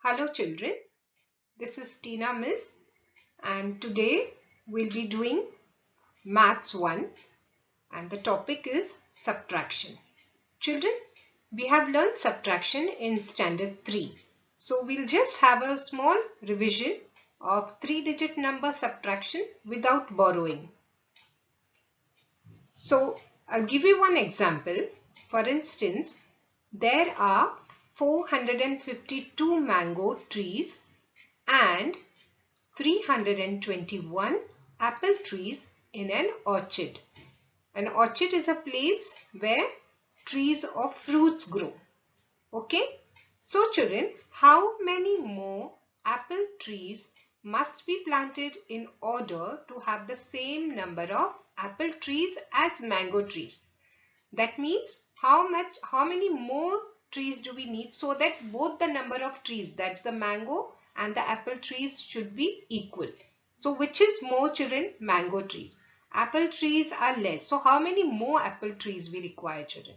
Hello children, this is Tina Miss and today we'll be doing Maths 1 and the topic is subtraction. Children, we have learned subtraction in Standard 3. So we'll just have a small revision of 3-digit number subtraction without borrowing. So I'll give you one example. For instance, there are 452 mango trees and 321 apple trees in an orchard. An orchard is a place where trees of fruits grow. Okay? So children, how many more apple trees must be planted in order to have the same number of apple trees as mango trees? That means how many more trees do we need so that both the number of trees, that's the mango and the apple trees, should be equal. So which is more children? Mango trees. Apple trees are less. So how many more apple trees we require children?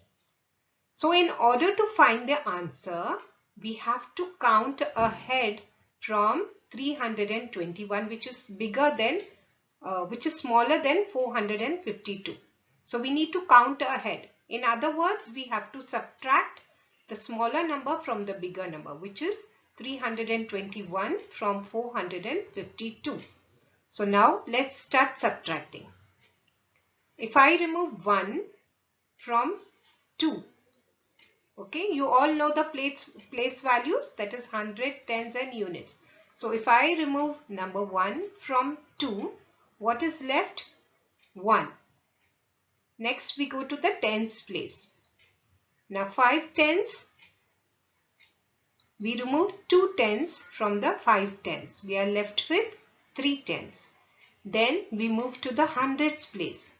So in order to find the answer, we have to count ahead from 321, which is smaller than 452. So we need to count ahead. In other words, we have to subtract the smaller number from the bigger number, which is 321 from 452. So now let's start subtracting. If I remove 1 from 2, okay, you all know the place values, that is 100, tens and units. So if I remove number 1 from 2, what is left? 1. Next we go to the tens place. Now 5 tens, we remove 2 tens from the 5 tens. We are left with 3 tens. Then we move to the hundreds place.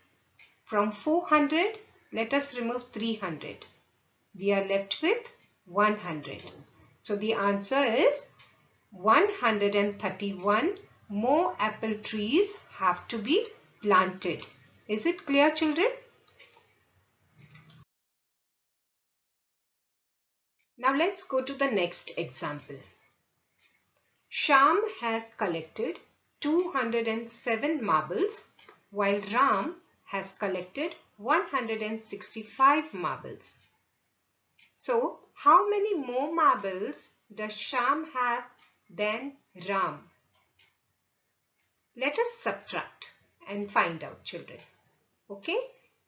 From 400, let us remove 300. We are left with 100. So the answer is 131 more apple trees have to be planted. Is it clear, children? Now let's go to the next example. Shyam has collected 207 marbles while Ram has collected 165 marbles. So how many more marbles does Shyam have than Ram? Let us subtract and find out, children. Okay,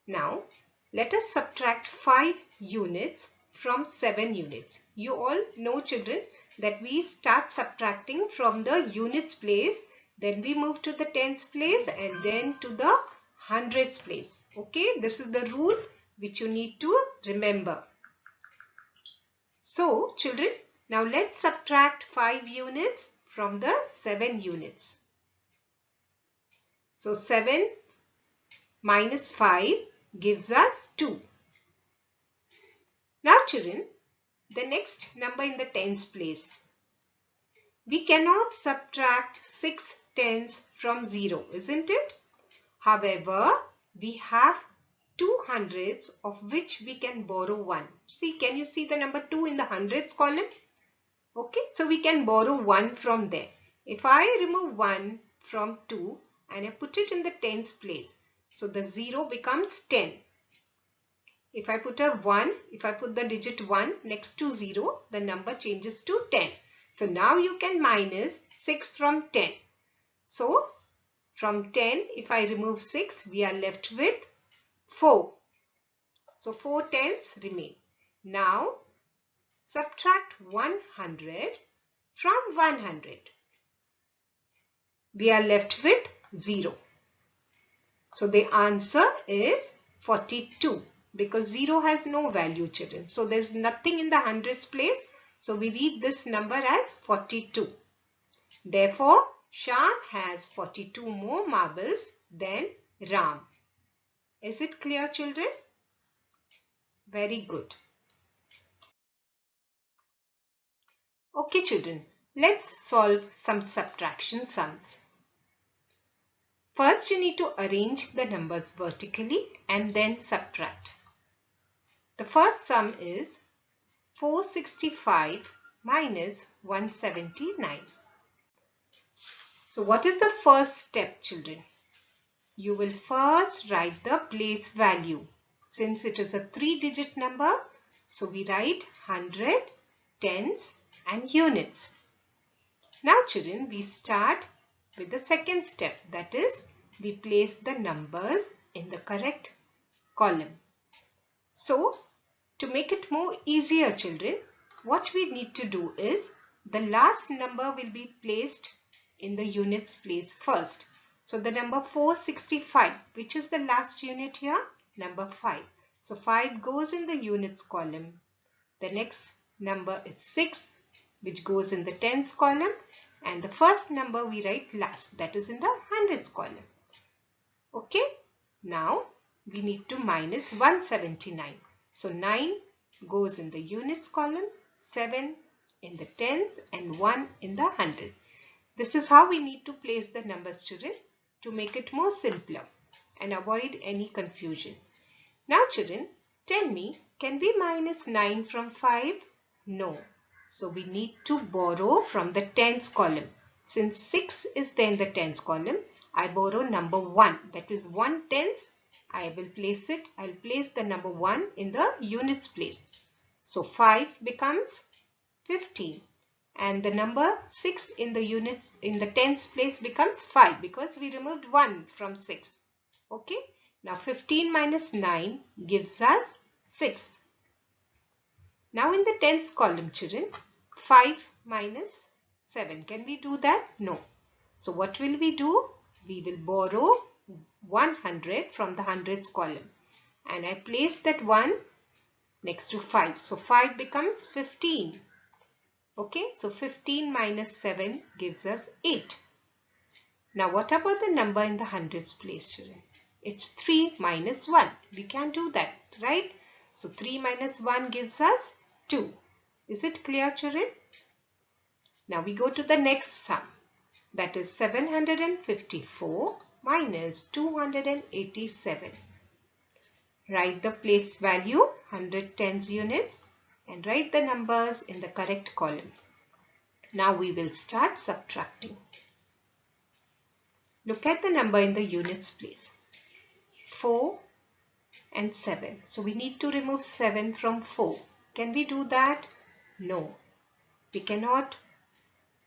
now let us subtract 5 units from 7 units. You all know, children, that we start subtracting from the units place, then we move to the tens place and then to the hundreds place. Okay, this is the rule which you need to remember. So children, now let's subtract 5 units from the 7 units. So 7 minus 5 gives us 2. Now children, the next number in the tens place. We cannot subtract 6 tens from 0, isn't it? However, we have 2 hundreds of which we can borrow 1. See, can you see the number 2 in the hundreds column? Okay, so we can borrow 1 from there. If I remove 1 from 2 and I put it in the tens place, so the 0 becomes 10. If I put the digit 1 next to 0, the number changes to 10. So now you can minus 6 from 10. So from 10, if I remove 6, we are left with 4. So 4 tens remain. Now subtract 100 from 100. We are left with 0. So the answer is 42 because 0 has no value, children. So there's nothing in the hundreds place. So we read this number as 42. Therefore, Shyam has 42 more marbles than Ram. Is it clear, children? Very good. Okay, children, let's solve some subtraction sums. First, you need to arrange the numbers vertically and then subtract. The first sum is 465 minus 179. So what is the first step, children? You will first write the place value. Since it is a 3-digit number, so we write 100, tens and units. Now children, we start with the second step. That is, we place the numbers in the correct column. So, to make it more easier children, what we need to do is, the last number will be placed in the units place first. So the number 465, which is the last unit here? Number 5. So 5 goes in the units column. The next number is 6, which goes in the tens column. And the first number we write last, that is in the hundreds column. Okay. Now we need to minus 179. So 9 goes in the units column, 7 in the tens and 1 in the hundred. This is how we need to place the numbers, children, to make it more simpler and avoid any confusion. Now children, tell me, can we minus 9 from 5? No. So we need to borrow from the tens column. Since 6 is there in the tens column, I borrow number 1. That is 1 tens. I will place it. I will place the number 1 in the units place. So 5 becomes 15. And the number 6 in the units in the tens place becomes 5 because we removed 1 from 6. Okay. Now 15 minus 9 gives us 6. Now in the tens column, children, 5 minus 7. Can we do that? No. So what will we do? We will borrow 100 from the hundreds column. And I place that 1 next to 5. So 5 becomes 15. Okay, so 15 minus 7 gives us 8. Now what about the number in the hundreds place, children? It's 3 minus 1. We can do that, right? So 3 minus 1 gives us 2. Is it clear, children? Now we go to the next sum. That is 754 minus 287. Write the place value, 100 tens units, and write the numbers in the correct column. Now we will start subtracting. Look at the number in the units place. 4 and 7. So we need to remove 7 from 4. Can we do that? No. We cannot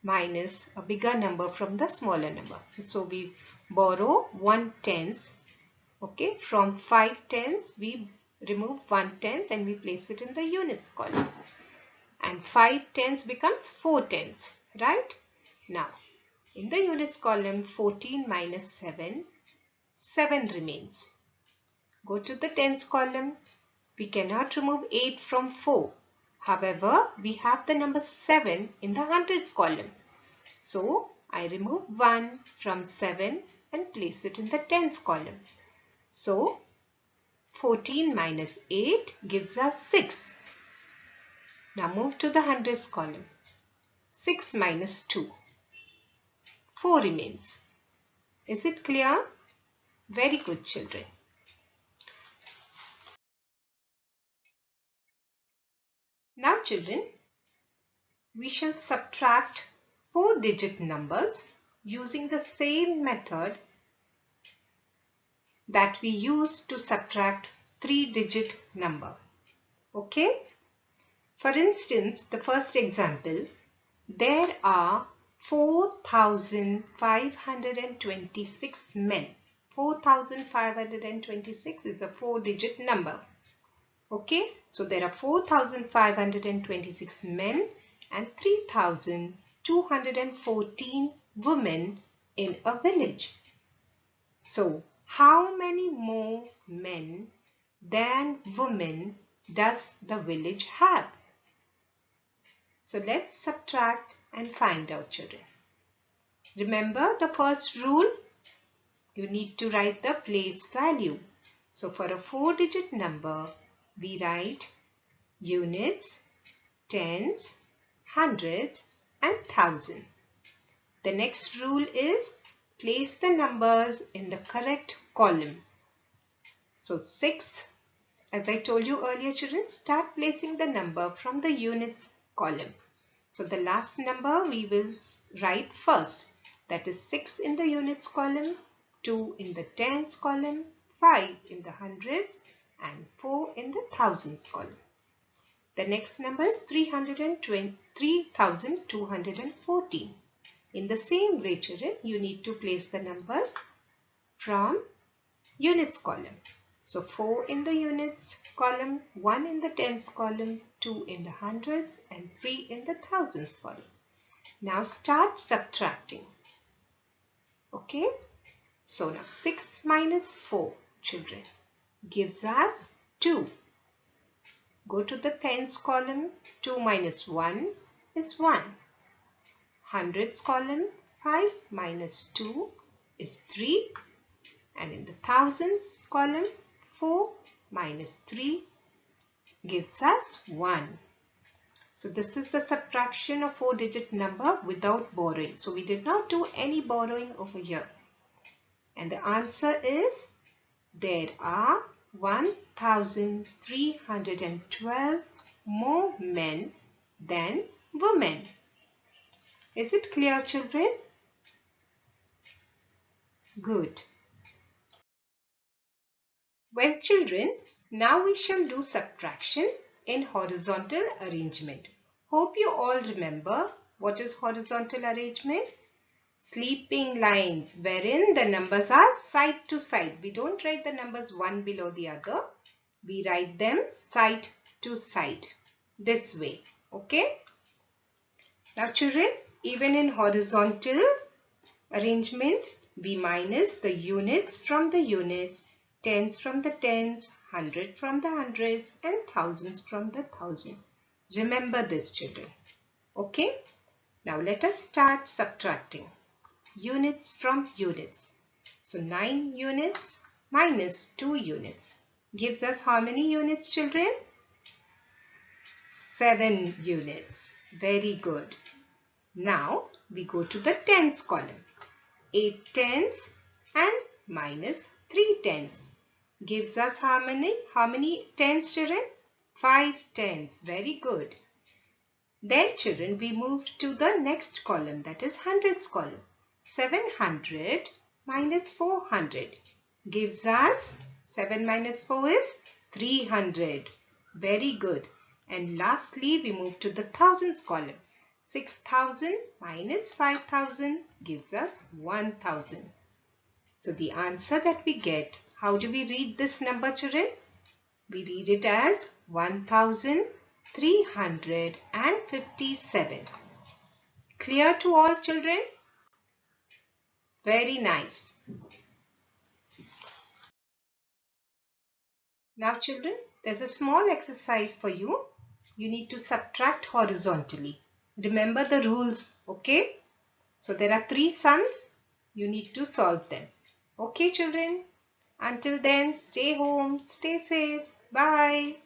minus a bigger number from the smaller number. So we borrow 1 tens. Okay, from 5 tens we remove 1 tens and we place it in the units column. And 5 tens becomes 4 tens, right? Now, in the units column, 14 minus 7, 7 remains. Go to the tens column. We cannot remove 8 from 4. However, we have the number 7 in the hundreds column. So, I remove 1 from 7 and place it in the tens column. So, 14 minus 8 gives us 6. Now move to the hundreds column. 6 minus 2. 4 remains. Is it clear? Very good, children. Now children, we shall subtract 4-digit numbers using the same method that we use to subtract 3-digit number. Okay? For instance, the first example, there are 4,526 men. 4,526 is a 4-digit number. Okay, so there are 4,526 men and 3,214 women in a village. So, how many more men than women does the village have? So, let's subtract and find out, children. Remember the first rule? You need to write the place value. So, for a 4-digit number, we write units, tens, hundreds and thousand. The next rule is place the numbers in the correct column. So 6, as I told you earlier, children, start placing the number from the units column. So the last number we will write first. That is 6 in the units column, 2 in the tens column, 5 in the hundreds, and 4 in the thousands column. The next number is 3214. In the same way, children, you need to place the numbers from units column. So 4 in the units column, 1 in the tens column, 2 in the hundreds, and 3 in the thousands column. Now start subtracting. Okay. So now 6 minus 4, children, gives us 2. Go to the tens column. 2 minus 1 is 1. Hundreds column. 5 minus 2 is 3. And in the thousands column, 4 minus 3 gives us 1. So this is the subtraction of 4-digit number without borrowing. So we did not do any borrowing over here. And the answer is there are 1,312 more men than women. Is it clear, children? Good. Well, children, now we shall do subtraction in horizontal arrangement. Hope you all remember what is horizontal arrangement. Sleeping lines wherein the numbers are side to side. We don't write the numbers one below the other. We write them side to side. This way. Okay. Now children, even in horizontal arrangement, we minus the units from the units, tens from the tens, hundred from the hundreds, and thousands from the thousand. Remember this, children. Okay. Now let us start subtracting. Units from units. So 9 units minus 2 units gives us how many units, children? 7 units. Very good. Now we go to the tens column. 8 tens and minus 3 tens gives us how many? How many tens, children? 5 tens. Very good. Then, children, we move to the next column, that is hundreds column. 700 minus 400 gives us, 7 minus 4 is 300. Very good. And lastly, we move to the thousands column. 6,000 minus 5,000 gives us 1,000. So the answer that we get, how do we read this number, children? We read it as 1,357. Clear to all, children? Very nice. Now children, there's a small exercise for you. You need to subtract horizontally. Remember the rules, okay? So there are 3 sums. You need to solve them. Okay children? Until then, stay home, stay safe. Bye.